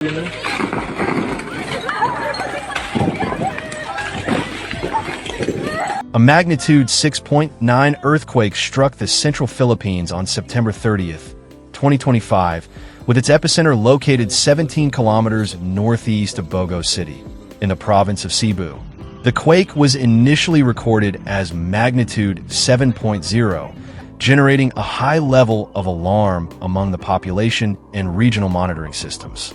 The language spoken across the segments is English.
A magnitude 6.9 earthquake struck the central Philippines on September 30th, 2025, with its epicenter located 17 kilometers northeast of Bogo City, in the province of Cebu. The quake was initially recorded as magnitude 7.0, generating a high level of alarm among the population and regional monitoring systems.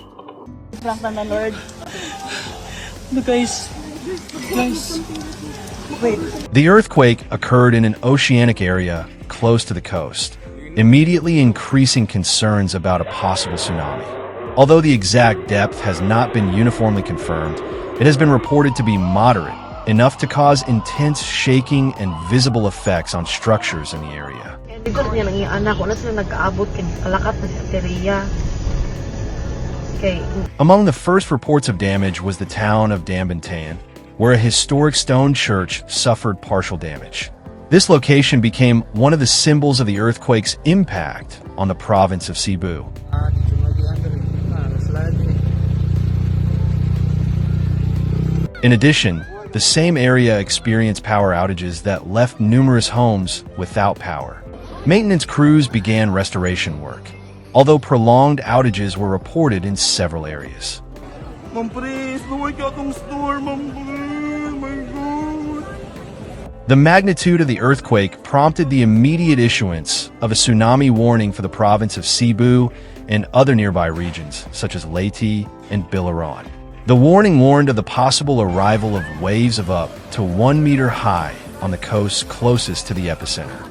The earthquake occurred in an oceanic area close to the coast, immediately increasing concerns about a possible tsunami. Although the exact depth has not been uniformly confirmed, it has been reported to be moderate, enough to cause intense shaking and visible effects on structures in the area. Among the first reports of damage was the town of Daanbantayan, where a historic stone church suffered partial damage. This location became one of the symbols of the earthquake's impact on the province of Cebu. In addition, the same area experienced power outages that left numerous homes without power. Maintenance crews began restoration work, although prolonged outages were reported in several areas. The magnitude of the earthquake prompted the immediate issuance of a tsunami warning for the province of Cebu and other nearby regions, such as Leyte and Biliran. The warning warned of the possible arrival of waves of up to 1 meter high on the coasts closest to the epicenter.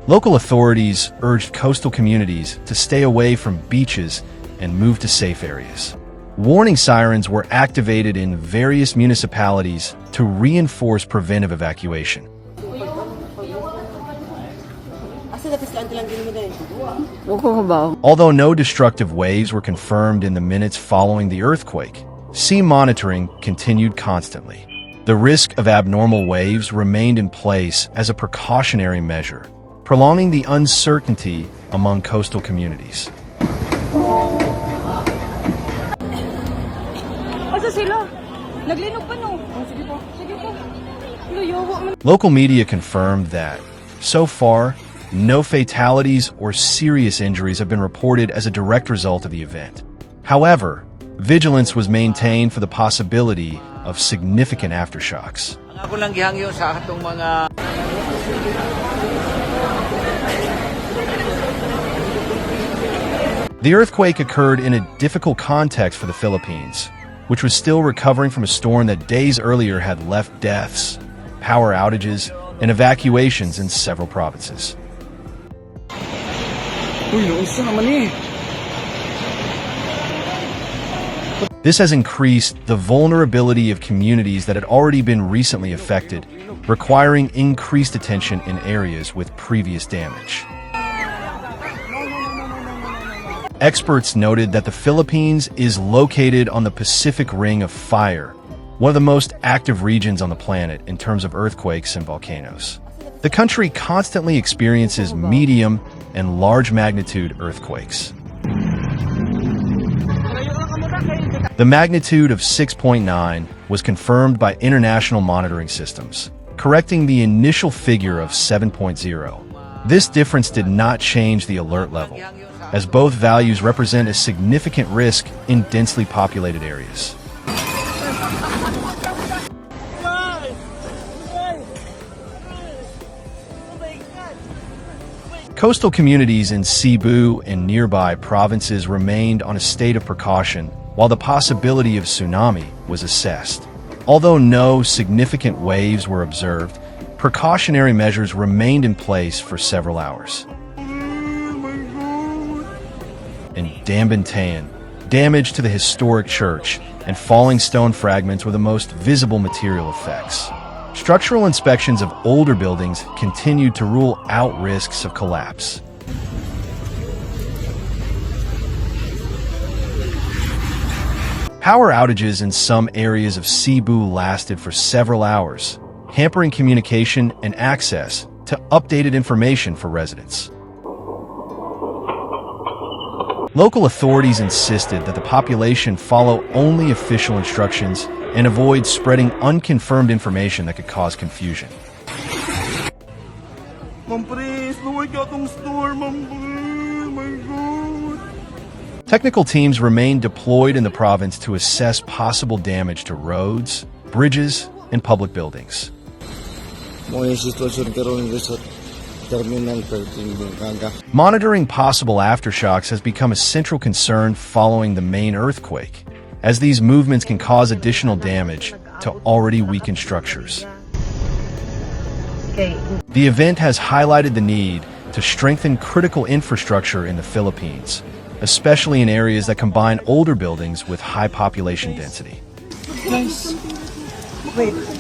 Local authorities urged coastal communities to stay away from beaches and move to safe areas. Warning sirens were activated in various municipalities to reinforce preventive evacuation. Although no destructive waves were confirmed in the minutes following the earthquake, sea monitoring continued constantly. The risk of abnormal waves remained in place as a precautionary measure, prolonging the uncertainty among coastal communities. Local media confirmed that, so far, no fatalities or serious injuries have been reported as a direct result of the event. However, vigilance was maintained for the possibility of significant aftershocks. The earthquake occurred in a difficult context for the Philippines, which was still recovering from a storm that days earlier had left deaths, power outages, and evacuations in several provinces. This has increased the vulnerability of communities that had already been recently affected, requiring increased attention in areas with previous damage. Experts noted that the Philippines is located on the Pacific Ring of Fire, one of the most active regions on the planet in terms of earthquakes and volcanoes. The country constantly experiences medium and large magnitude earthquakes. The magnitude of 6.9 was confirmed by international monitoring systems, correcting the initial figure of 7.0. This difference did not change the alert level, as both values represent a significant risk in densely populated areas. Coastal communities in Cebu and nearby provinces remained on a state of precaution while the possibility of tsunami was assessed. Although no significant waves were observed, precautionary measures remained in place for several hours. In Daanbantayan, damage to the historic church and falling stone fragments were the most visible material effects. Structural inspections of older buildings continued to rule out risks of collapse. Power outages in some areas of Cebu lasted for several hours, hampering communication and access to to updated information for residents. Local authorities insisted that the population follow only official instructions and avoid spreading unconfirmed information that could cause confusion. Technical teams remain deployed in the province to assess possible damage to roads, bridges, and public buildings. Monitoring possible aftershocks has become a central concern following the main earthquake, as these movements can cause additional damage to already weakened structures. The event has highlighted the need to strengthen critical infrastructure in the Philippines, especially in areas that combine older buildings with high population density.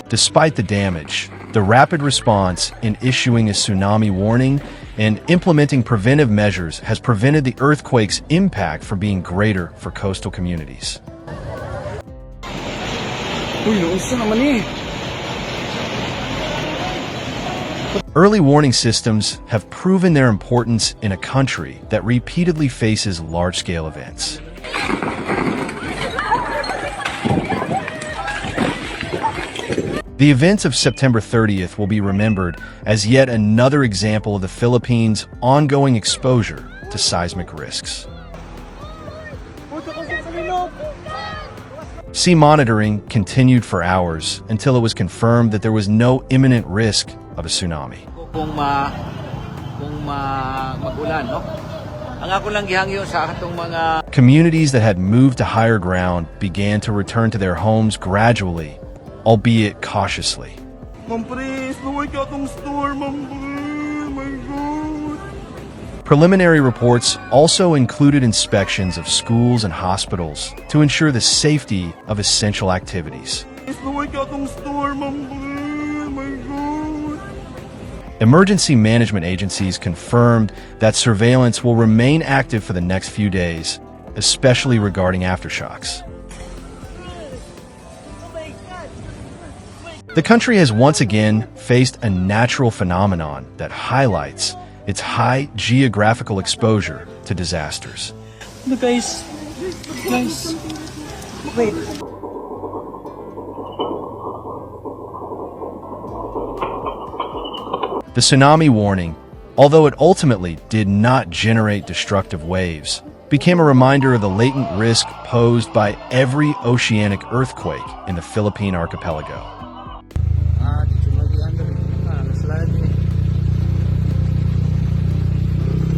Despite the damage, the rapid response in issuing a tsunami warning and implementing preventive measures has prevented the earthquake's impact from being greater for coastal communities. Early warning systems have proven their importance in a country that repeatedly faces large-scale events. The events of September 30th will be remembered as yet another example of the Philippines' ongoing exposure to seismic risks. Sea monitoring continued for hours until it was confirmed that there was no imminent risk of a tsunami. Communities that had moved to higher ground began to return to their homes gradually, albeit cautiously. Preliminary reports also included inspections of schools and hospitals to ensure the safety of essential activities. Emergency management agencies confirmed that surveillance will remain active for the next few days, especially regarding aftershocks. The country has once again faced a natural phenomenon that highlights its high geographical exposure to disasters. Guys, wait. The tsunami warning, although it ultimately did not generate destructive waves, became a reminder of the latent risk posed by every oceanic earthquake in the Philippine archipelago.